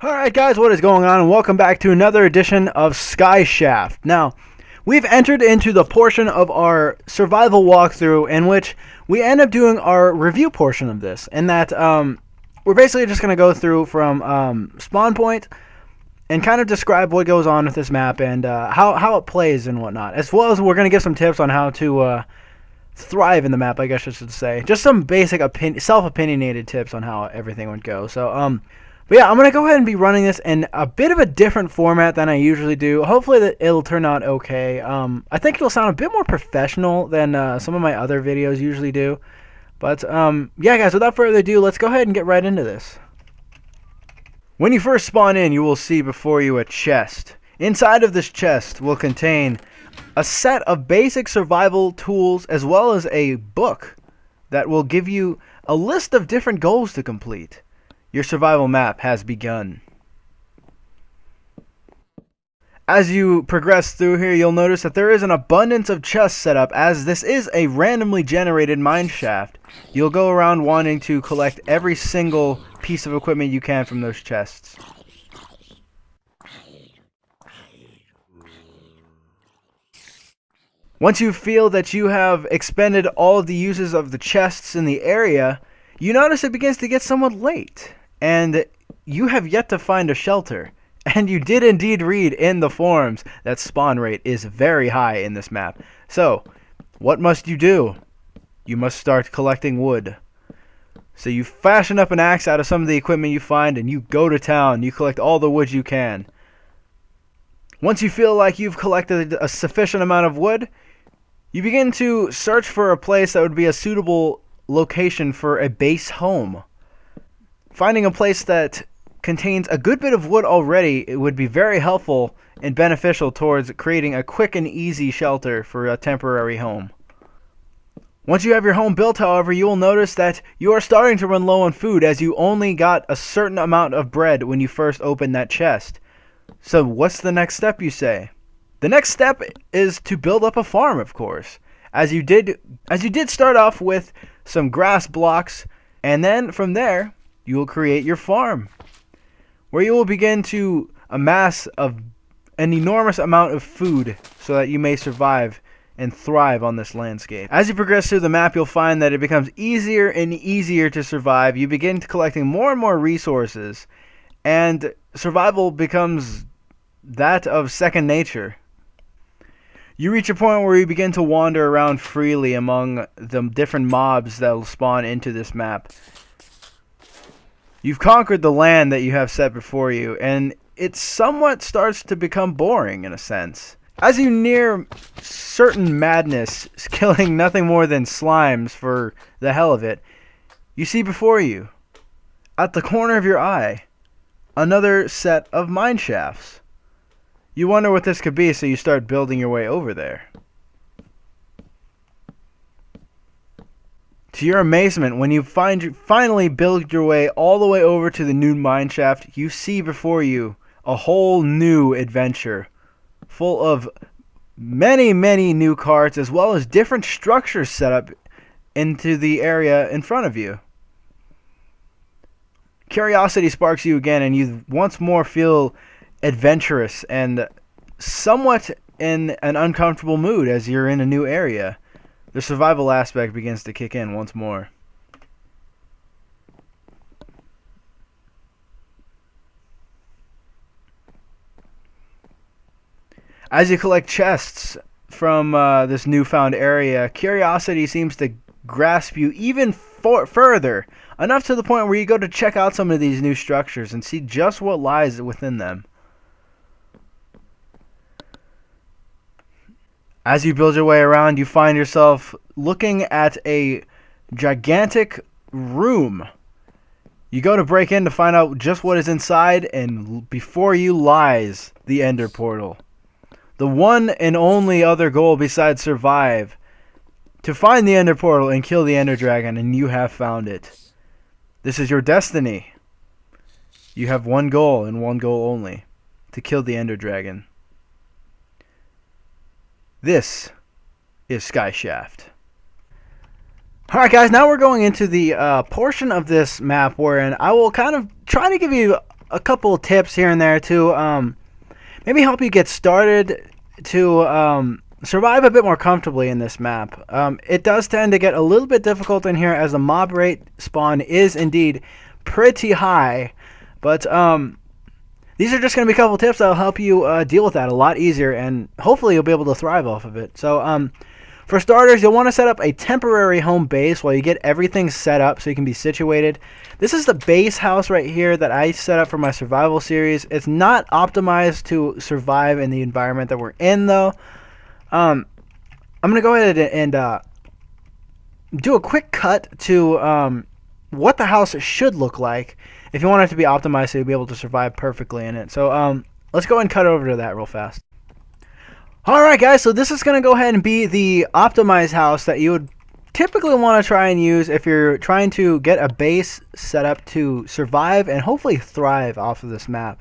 Alright guys, what is going on, and welcome back to another edition of Skyshaft. Now, we've entered into the portion of our survival walkthrough in which we end up doing our review portion of this, and that we're basically just going to go through from spawn point and kind of describe what goes on with this map and how it plays and whatnot, as well as we're going to give some tips on how to thrive in the map, I guess I should say. Just some basic self-opinionated tips on how everything would go. So, but yeah, I'm going to go ahead and be running this in a bit of a different format than I usually do. Hopefully that it'll turn out okay. I think it'll sound a bit more professional than some of my other videos usually do. But yeah guys, without further ado, let's go ahead and get right into this. When you first spawn in, you will see before you a chest. Inside of this chest will contain a set of basic survival tools as well as a book that will give you a list of different goals to complete. Your survival map has begun. As you progress through here, you'll notice that there is an abundance of chests set up, as this is a randomly generated mine shaft. You'll go around wanting to collect every single piece of equipment you can from those chests. Once you feel that you have expended all of the uses of the chests in the area, you notice it begins to get somewhat late. And you have yet to find a shelter. And you did indeed read in the forums that spawn rate is very high in this map. So, what must you do? You must start collecting wood. So you fashion up an axe out of some of the equipment you find, and you go to town. You collect all the wood you can. Once you feel like you've collected a sufficient amount of wood, you begin to search for a place that would be a suitable location for a base home. Finding a place that contains a good bit of wood already, it would be very helpful and beneficial towards creating a quick and easy shelter for a temporary home. Once you have your home built, however, you will notice that you are starting to run low on food, as you only got a certain amount of bread when you first opened that chest. So what's the next step, you say? The next step is to build up a farm, of course. As you did start off with some grass blocks, and then from there you will create your farm, where you will begin to amass an enormous amount of food so that you may survive and thrive on this landscape. As you progress through the map, you'll find that it becomes easier and easier to survive. You begin collecting more and more resources, and survival becomes that of second nature. You reach a point where you begin to wander around freely among the different mobs that will spawn into this map. You've conquered the land that you have set before you, and it somewhat starts to become boring in a sense. As you near certain madness, killing nothing more than slimes for the hell of it, you see before you, at the corner of your eye, another set of mine shafts. You wonder what this could be, so you start building your way over there. To your amazement, when you finally build your way all the way over to the new mine shaft, you see before you a whole new adventure, full of many new carts, as well as different structures set up into the area in front of you. Curiosity sparks you again, and you once more feel adventurous and somewhat in an uncomfortable mood as you're in a new area. The survival aspect begins to kick in once more. As you collect chests from this newfound area, curiosity seems to grasp you even further, enough to the point where you go to check out some of these new structures and see just what lies within them. As you build your way around, you find yourself looking at a gigantic room. You go to break in to find out just what is inside, and before you lies the Ender Portal. The one and only other goal besides survive, to find the Ender Portal and kill the Ender Dragon, and you have found it. This is your destiny. You have one goal and one goal only, to kill the Ender Dragon. This is Skyshaft. Alright guys, now we're going into the portion of this map wherein I will kind of try to give you a couple tips here and there to maybe help you get started to survive a bit more comfortably in this map. It does tend to get a little bit difficult in here as the mob rate spawn is indeed pretty high, but these are just going to be a couple tips that will help you deal with that a lot easier, and hopefully you'll be able to thrive off of it. So for starters, you'll want to set up a temporary home base while you get everything set up so you can be situated. This is the base house right here that I set up for my survival series. It's not optimized to survive in the environment that we're in, though. I'm going to go ahead and do a quick cut to what the house should look like if you want it to be optimized so you'll be able to survive perfectly in it. So let's go ahead and cut over to that real fast. Alright guys, so this is going to go ahead and be the optimized house that you would typically want to try and use if you're trying to get a base set up to survive and hopefully thrive off of this map.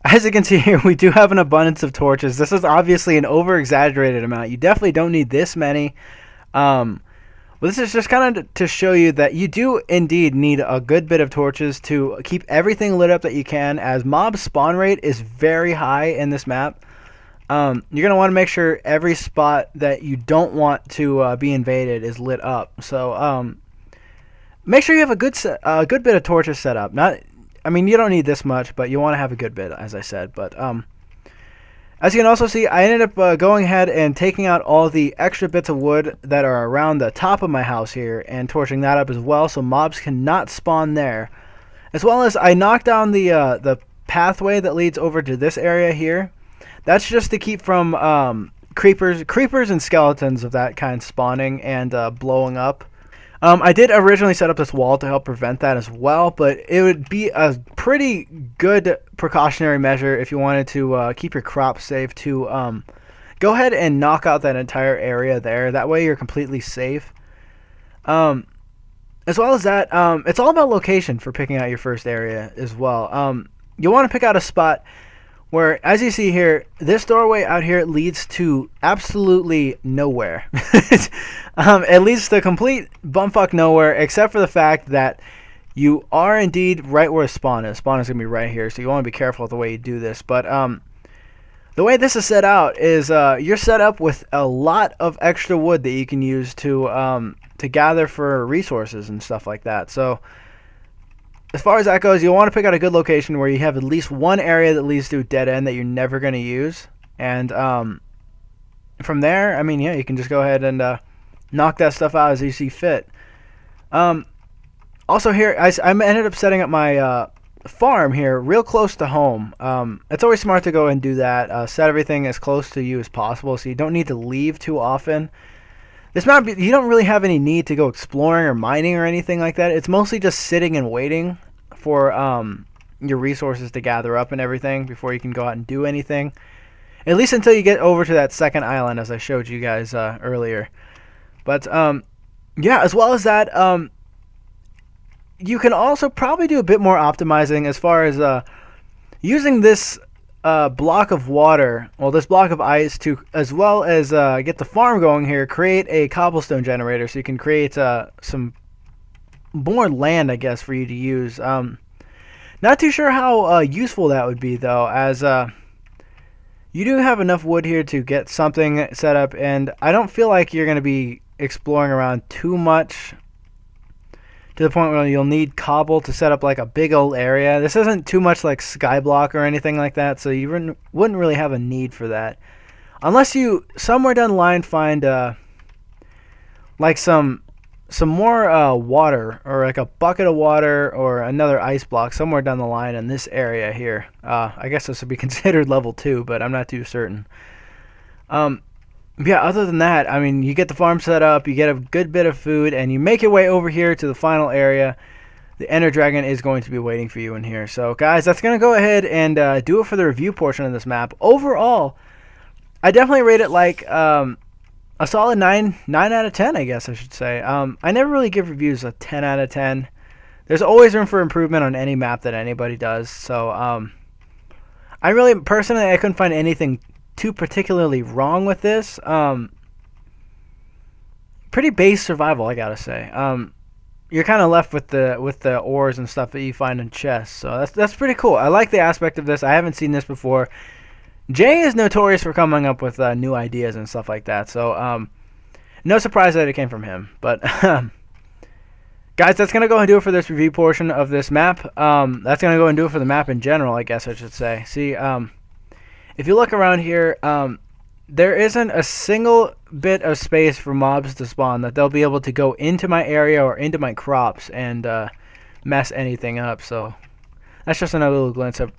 As you can see here, we do have an abundance of torches. This is obviously an over-exaggerated amount. You definitely don't need this many. But this is just kind of to show you that you do indeed need a good bit of torches to keep everything lit up that you can, as mob spawn rate is very high in this map. You're going to want to make sure every spot that you don't want to be invaded is lit up. So make sure you have a good bit of torches set up. I mean, you don't need this much, but you want to have a good bit, as I said. But as you can also see, I ended up going ahead and taking out all the extra bits of wood that are around the top of my house here and torching that up as well, so mobs cannot spawn there. As well as I knocked down the pathway that leads over to this area here. That's just to keep from creepers and skeletons of that kind spawning and blowing up. I did originally set up this wall to help prevent that as well, but it would be a pretty good precautionary measure if you wanted to keep your crops safe to go ahead and knock out that entire area there. That way you're completely safe. As well as that, it's all about location for picking out your first area as well. You'll want to pick out a spot where, as you see here, this doorway out here leads to absolutely nowhere. It leads to complete bumfuck nowhere, except for the fact that you are indeed right where spawn is. Spawn is going to be right here, so you want to be careful with the way you do this. But the way this is set out is you're set up with a lot of extra wood that you can use to gather for resources and stuff like that. So as far as that goes, you'll want to pick out a good location where you have at least one area that leads to a dead end that you're never going to use. And from there, I mean, yeah, you can just go ahead and knock that stuff out as you see fit. Also here, I ended up setting up my farm here real close to home. It's always smart to go and do that. Set everything as close to you as possible so you don't need to leave too often. This map, you don't really have any need to go exploring or mining or anything like that. It's mostly just sitting and waiting for your resources to gather up and everything before you can go out and do anything. At least until you get over to that second island, as I showed you guys earlier. But yeah, as well as that, you can also probably do a bit more optimizing as far as using this block of water, well, this block of ice, to as well as get the farm going here, create a cobblestone generator so you can create some more land, I guess, for you to use. Not too sure how useful that would be, though, as you do have enough wood here to get something set up, and I don't feel like you're going to be exploring around too much to the point where you'll need cobble to set up like a big old area. This isn't too much like Skyblock or anything like that, so you wouldn't really have a need for that. Unless you, somewhere down the line, find like some more water, or like a bucket of water or another ice block somewhere down the line in this area here. I guess this would be considered level 2, but I'm not too certain. Yeah, other than that, I mean, you get the farm set up, you get a good bit of food, and you make your way over here to the final area. The Ender Dragon is going to be waiting for you in here. So, guys, that's going to go ahead and do it for the review portion of this map. Overall, I definitely rate it like a solid 9 out of 10, I guess I should say. I never really give reviews a 10 out of 10. There's always room for improvement on any map that anybody does. So, I really, personally, I couldn't find anything too particularly wrong with this. Pretty base survival, I gotta say. you're kind of left with the ores and stuff that you find in chests. So that's pretty cool. I like the aspect of this. I haven't seen this before. Jay is notorious for coming up with new ideas and stuff like that. So no surprise that it came from him. But guys, that's gonna go and do it for this review portion of this map. That's gonna go and do it for the map in general, I guess I should say. See, if you look around here, there isn't a single bit of space for mobs to spawn that they'll be able to go into my area or into my crops and mess anything up. So that's just another little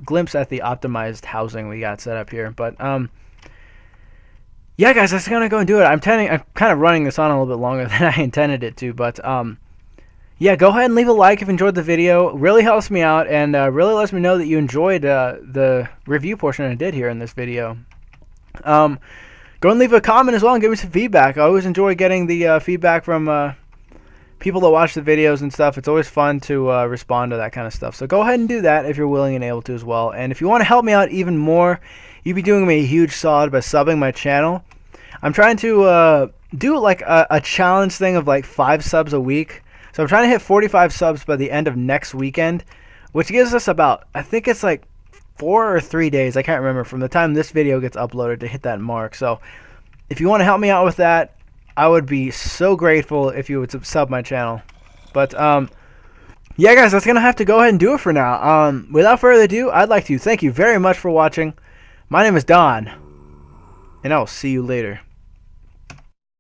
glimpse at the optimized housing we got set up here. But yeah, guys, that's gonna go and do it. I'm kind of running this on a little bit longer than I intended it to, but yeah, go ahead and leave a like if you enjoyed the video. It really helps me out, and really lets me know that you enjoyed the review portion I did here in this video. Go and leave a comment as well and give me some feedback. I always enjoy getting the feedback from people that watch the videos and stuff. It's always fun to respond to that kind of stuff. So go ahead and do that if you're willing and able to as well. And if you want to help me out even more, you'd be doing me a huge solid by subbing my channel. I'm trying to do like a challenge thing of like 5 subs a week. So I'm trying to hit 45 subs by the end of next weekend, which gives us about, I think it's like 4 or 3 days, I can't remember, from the time this video gets uploaded to hit that mark. So if you want to help me out with that, I would be so grateful if you would sub my channel. But yeah, guys, that's gonna have to go ahead and do it for now. Without further ado, I'd like to thank you very much for watching. My name is Don, and I will see you later.